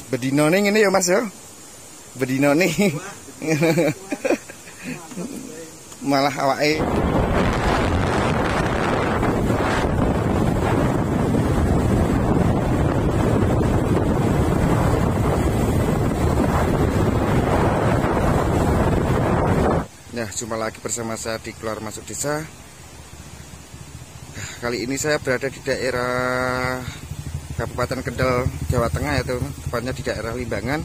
Bedino nih ini ya Mas ya. Bedino nih. Malah awake. Ya, jumpa lagi bersama saya di Keluar Masuk Desa. Kali ini saya berada di daerah Kabupaten Kendal, Jawa Tengah, yaitu tepatnya di daerah Limbangan,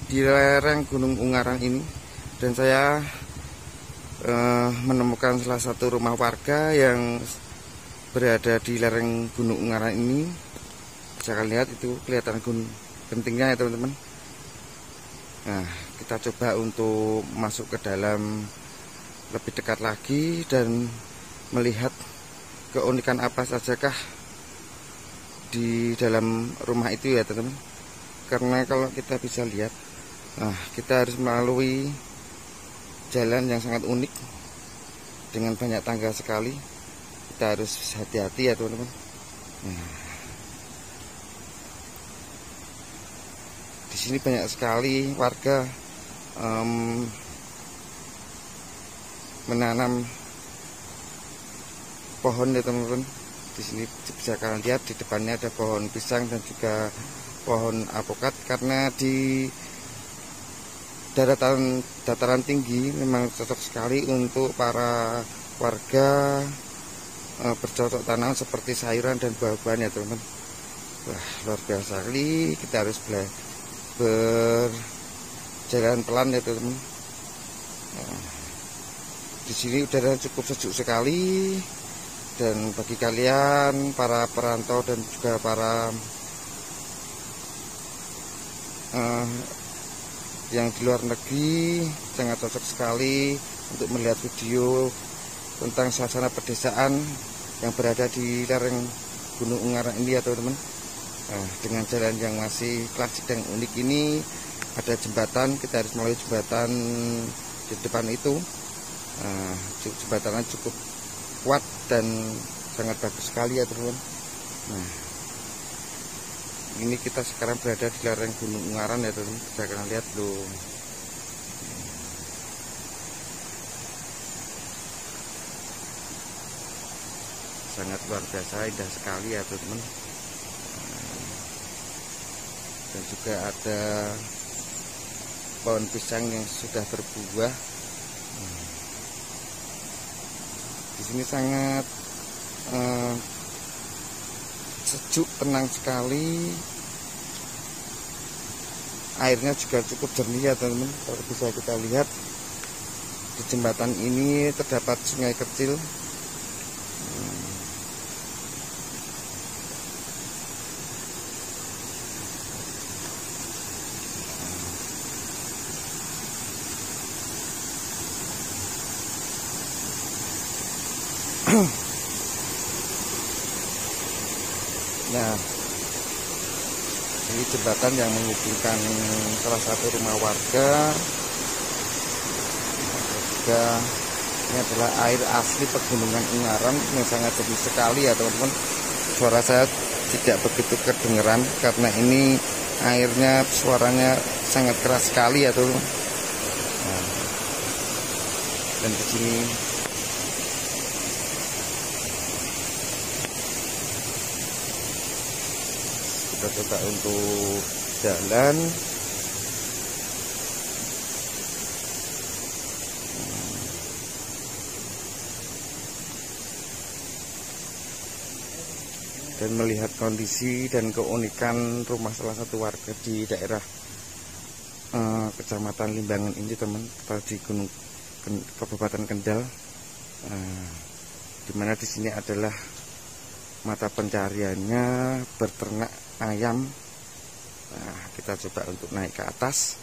di lereng Gunung Ungaran ini. Dan saya menemukan salah satu rumah warga yang berada di lereng Gunung Ungaran ini. Bisa kalian lihat itu kelihatan gentingnya ya teman-teman. Nah, kita coba untuk masuk ke dalam lebih dekat lagi dan melihat keunikan apa sajakah di dalam rumah itu ya teman-teman. Karena kalau kita bisa lihat, kita harus melalui jalan yang sangat unik dengan banyak tangga sekali. Kita harus hati-hati ya teman-teman. Di sini banyak sekali warga menanam pohon ya teman-teman. Di sini bisa kalian lihat di depannya ada pohon pisang dan juga pohon alpukat. Karena di dataran tinggi memang cocok sekali untuk para warga bercocok tanam seperti sayuran dan buah-buahan ya teman-teman. Wah, luar biasa sekali. Kita harus berjalan pelan ya teman-teman. Di sini udara cukup sejuk sekali. Dan bagi kalian para perantau dan juga para yang di luar negeri, sangat cocok sekali untuk melihat video tentang suasana pedesaan yang berada di lereng Gunung Ungaran ini ya teman-teman. Dengan jalan yang masih klasik dan unik ini, ada jembatan. Kita harus melalui jembatan di depan itu. Jembatannya cukup kuat dan sangat bagus sekali ya teman-teman. Nah, ini kita sekarang berada di lereng Gunung Ungaran ya teman-teman. Bisa kalian lihat loh. Sangat luar biasa, indah sekali ya teman-teman. Dan juga ada pohon pisang yang sudah berbuah. Di sini sangat sejuk, tenang sekali. Airnya juga cukup jernih ya teman-teman. Kalau bisa kita lihat di jembatan ini terdapat sungai kecil. Nah, ini jembatan yang menghubungkan salah satu rumah warga. Juga ini adalah air asli pegunungan Ungaran yang sangat jernih sekali ya teman-teman. Suara saya tidak begitu kedengeran karena ini airnya suaranya sangat keras sekali ya teman-teman. Dan di sini kita coba untuk jalan. Dan melihat kondisi dan keunikan rumah salah satu warga di daerah Kecamatan Limbangan ini teman, di Kabupaten Kendal, dimana di sini adalah mata pencariannya berternak ayam. Nah, kita coba untuk naik ke atas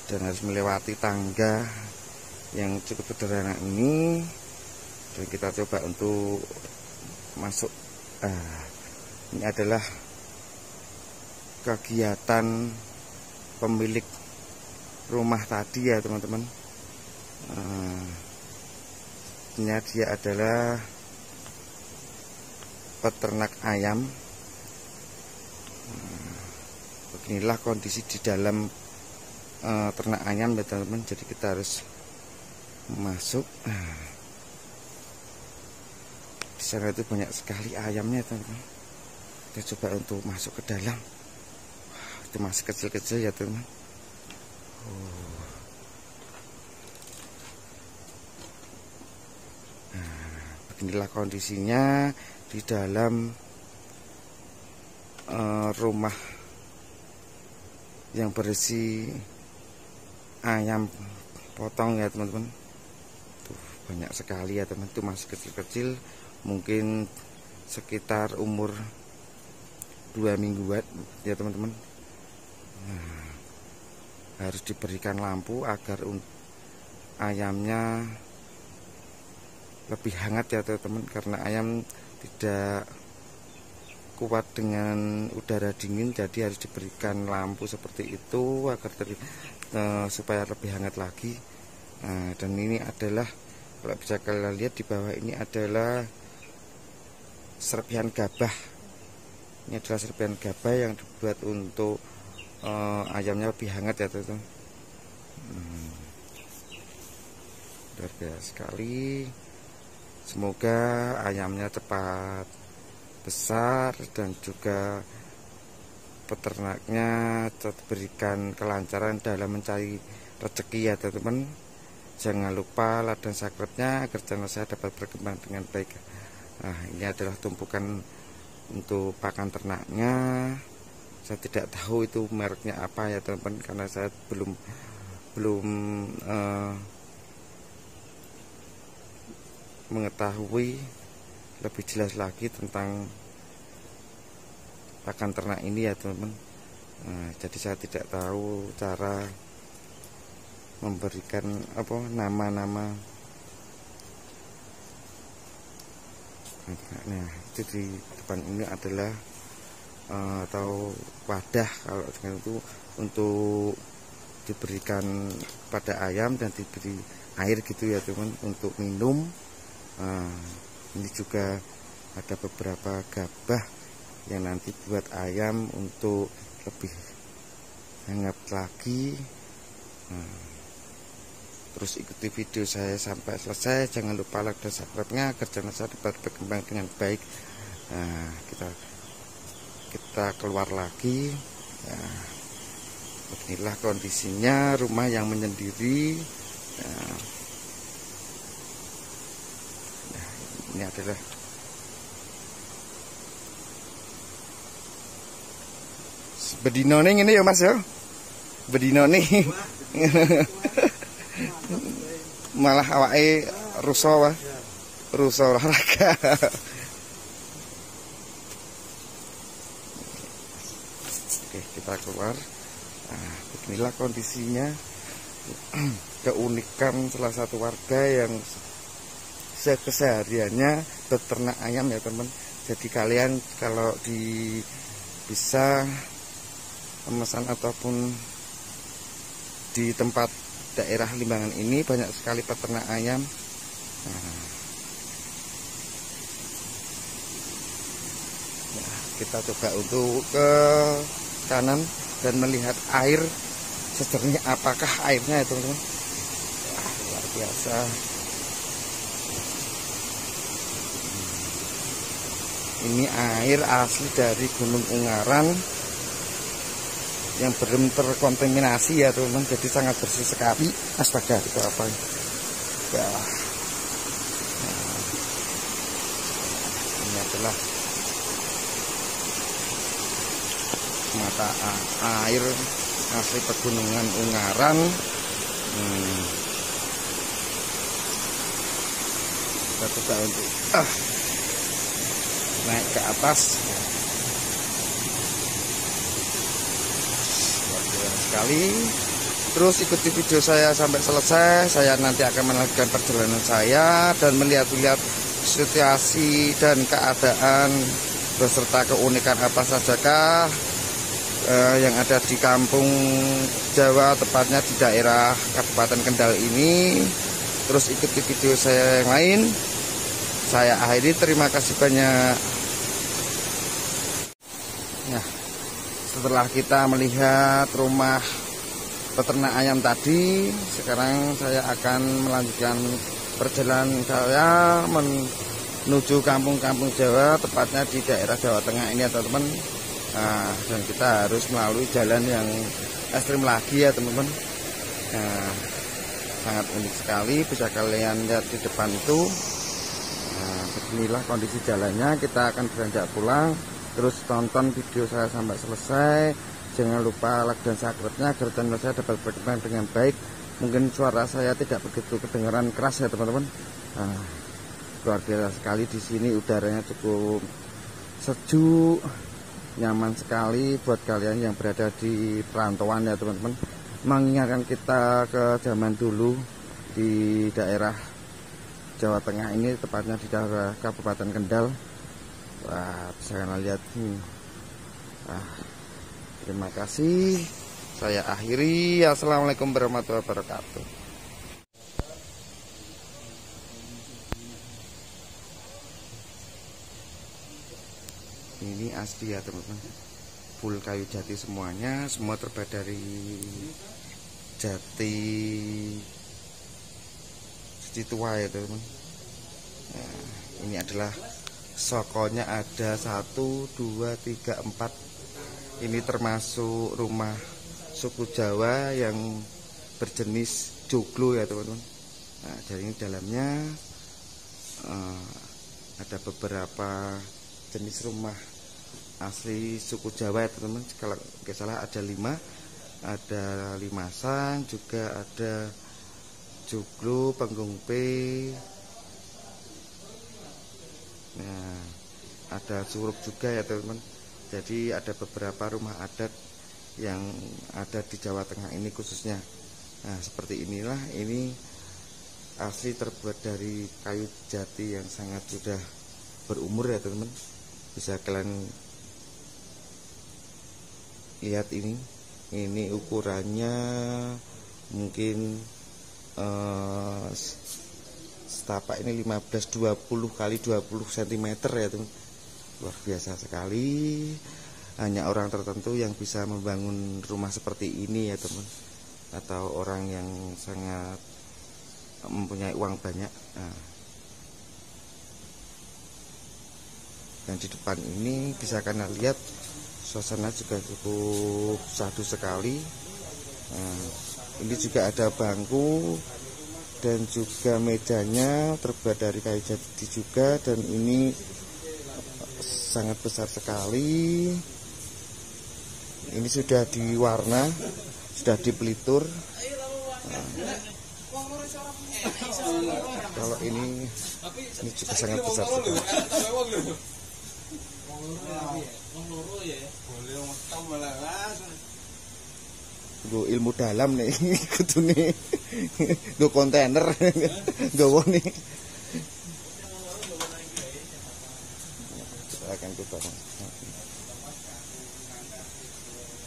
dan harus melewati tangga yang cukup sederhana ini, dan kita coba untuk masuk. Ini adalah kegiatan pemilik rumah tadi ya teman-teman. Dia adalah peternak ayam. Beginilah kondisi di dalam ternak ayam ya teman-teman. Jadi kita harus masuk. Di sana itu banyak sekali ayamnya teman-teman. Kita coba untuk masuk ke dalam. Itu masih kecil-kecil ya teman-teman. Beginilah kondisinya di dalam rumah yang berisi ayam potong ya teman-teman. Tuh banyak sekali ya teman, itu masih kecil-kecil, mungkin sekitar umur 2 mingguan ya teman-teman. Harus diberikan lampu agar ayamnya lebih hangat ya teman-teman, karena ayam tidak kuat dengan udara dingin, jadi harus diberikan lampu seperti itu agar supaya lebih hangat lagi. Dan ini adalah, kalau bisa kalian lihat di bawah ini adalah serpihan gabah. Ini adalah serpihan gabah yang dibuat untuk ayamnya lebih hangat ya teman-teman. Luar biasa sekali. Semoga ayamnya cepat besar dan juga peternaknya diberikan kelancaran dalam mencari rezeki ya teman-teman. Jangan lupa like dan subscribe-nya agar channel saya dapat berkembang dengan baik. Ini adalah tumpukan untuk pakan ternaknya. Saya tidak tahu itu mereknya apa ya teman-teman, karena saya belum mengetahui lebih jelas lagi tentang pakan ternak ini ya teman-teman. Jadi saya tidak tahu cara memberikan nama-nama. Nah, itu di depan ini adalah atau wadah kalau dengan itu untuk diberikan pada ayam dan diberi air gitu ya teman, untuk minum. Ini juga ada beberapa gabah yang nanti buat ayam untuk lebih hangat lagi. Terus ikuti video saya sampai selesai. Jangan lupa like dan subscribe-nya agar channel saya dapat berkembang dengan baik. Kita keluar lagi. Beginilah kondisinya rumah yang menyendiri. Ini adalah bedino nih ini ya mas ya, bedino nih malah awake rusa olahraga. Oke, kita keluar. Beginilah kondisinya. Keunikan salah satu warga yang kesehariannya beternak ayam ya teman. Jadi kalian kalau bisa pemesan ataupun di tempat daerah Limbangan ini banyak sekali peternak ayam. Kita coba untuk ke kanan dan melihat air sejernih apakah airnya ya teman-teman. Luar biasa. Ini air asli dari Gunung Ungaran yang belum terkontaminasi ya teman-teman, jadi sangat bersih sekali. Astaga, itu apa ya? Ini adalah mata air asli Pegunungan Ungaran. Kita coba untuk naik ke atas. Luar biasa sekali. Terus ikuti video saya sampai selesai. Saya nanti akan melanjutkan perjalanan saya dan melihat-lihat situasi dan keadaan beserta keunikan apa sajakah yang ada di kampung Jawa, tepatnya di daerah Kabupaten Kendal ini. Terus ikuti video saya yang lain. Saya akhiri, terima kasih banyak. Nah, setelah kita melihat rumah peternak ayam tadi, sekarang saya akan melanjutkan perjalanan saya menuju kampung-kampung Jawa, tepatnya di daerah Jawa Tengah ini ya teman-teman. Nah, dan kita harus melalui jalan yang ekstrim lagi ya teman-teman. Nah, sangat unik sekali, bisa kalian lihat di depan itu. Nah, beginilah kondisi jalannya. Kita akan beranjak pulang. Terus tonton video saya sampai selesai. Jangan lupa like dan subscribe-nya agar channel saya dapat berkembang dengan baik. Mungkin suara saya tidak begitu kedengaran keras ya teman-teman. Nah, luar biasa sekali di sini, udaranya cukup sejuk, nyaman sekali buat kalian yang berada di perantauan ya teman-teman. Mengingatkan kita ke zaman dulu di daerah Jawa Tengah ini, tepatnya di daerah Kabupaten Kendal. Wah, bisa kalian lihat. Terima kasih. Saya akhiri. Assalamualaikum warahmatullahi wabarakatuh. Ini asli ya teman-teman. Full kayu jati semuanya. Semua terbuat dari jati suci tua ya teman-teman. Nah, ini adalah sokonya ada 1, 2, 3, 4. Ini termasuk rumah suku Jawa yang berjenis joglo ya teman-teman. Nah, dari ini dalamnya ada beberapa jenis rumah asli suku Jawa ya teman-teman. Kalau nggak salah ada 5, ada limasan, juga ada joglo, penggungpe. Nah, ada curug juga ya teman-teman. Jadi ada beberapa rumah adat yang ada di Jawa Tengah ini khususnya. Nah, seperti inilah, ini asli terbuat dari kayu jati yang sangat sudah berumur ya teman-teman. Bisa kalian lihat ini ukurannya mungkin setapak ini 15-20 kali 20 cm ya teman. Luar biasa sekali. Hanya orang tertentu yang bisa membangun rumah seperti ini ya teman, atau orang yang sangat mempunyai uang banyak. Nah, dan di depan ini bisa kalian lihat suasana juga cukup syahdu sekali. Nah, ini juga ada bangku dan juga mejanya terbuat dari kayu jati juga, dan ini sangat besar sekali. Ini sudah diwarna, sudah dipelitur. Nah, kalau ini juga sangat besar sekali. Gue ilmu dalam nih, gitu nih. Gue kontainer, gue nih. Akan coba.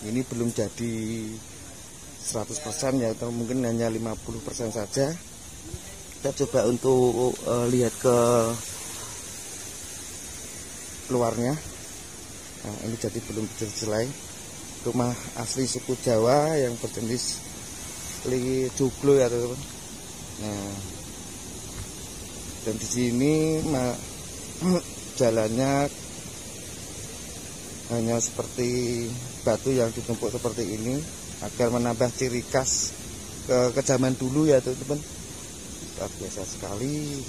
Ini belum jadi 100% ya, atau mungkin hanya 50% saja. Kita coba untuk lihat ke luarnya. Nah, ini jadi belum terjelai. Rumah asli suku Jawa yang berjenis joglo ya teman-teman. Nah, dan di sini jalannya hanya seperti batu yang ditumpuk seperti ini agar menambah ciri khas ke zaman dulu ya teman-teman. Luar biasa sekali,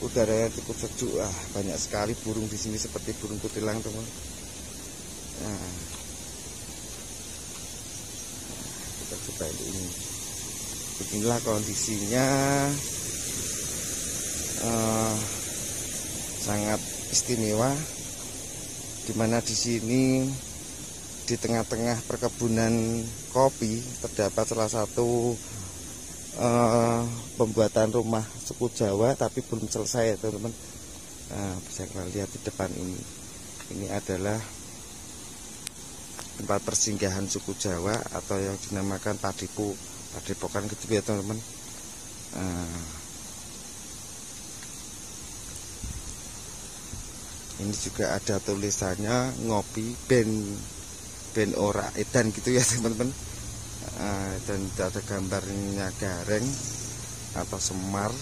udaranya cukup sejuk. Banyak sekali burung di sini seperti burung kutilang teman. Nah, kita coba ini. Beginilah kondisinya, sangat istimewa. Dimana di sini di tengah-tengah perkebunan kopi terdapat salah satu pembuatan rumah suku Jawa, tapi belum selesai ya teman-teman. Nah, bisa kalian lihat di depan ini. Ini adalah tempat persinggahan suku Jawa atau yang dinamakan padepokan gitu ya teman-teman. Nah, ini juga ada tulisannya ngopi ben ben ora edan gitu ya teman-teman. Dan ada gambarnya gareng atau semar,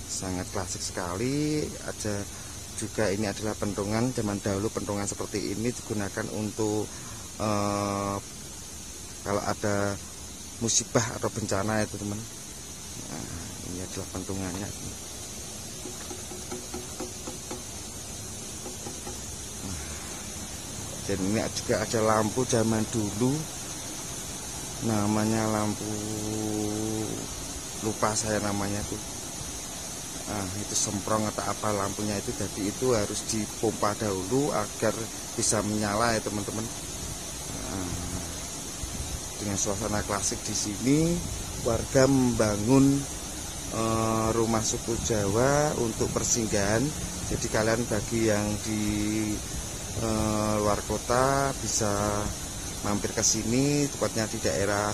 sangat klasik sekali. Ada juga ini adalah pentungan zaman dahulu. Pentungan seperti ini digunakan untuk kalau ada musibah atau bencana ya teman-teman. Ini adalah pentungannya. Dan ini juga ada lampu zaman dulu, namanya lampu, lupa saya namanya tuh. Itu semprong atau apa lampunya itu, jadi itu harus dipompa dahulu agar bisa menyala ya teman-teman. Dengan suasana klasik di sini, warga membangun rumah suku Jawa untuk persinggahan. Jadi kalian bagi yang di luar kota bisa mampir ke sini, tepatnya di daerah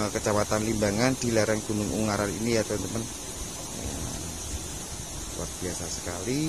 Kecamatan Limbangan di lereng Gunung Ungaran ini ya teman-teman. Luar biasa sekali.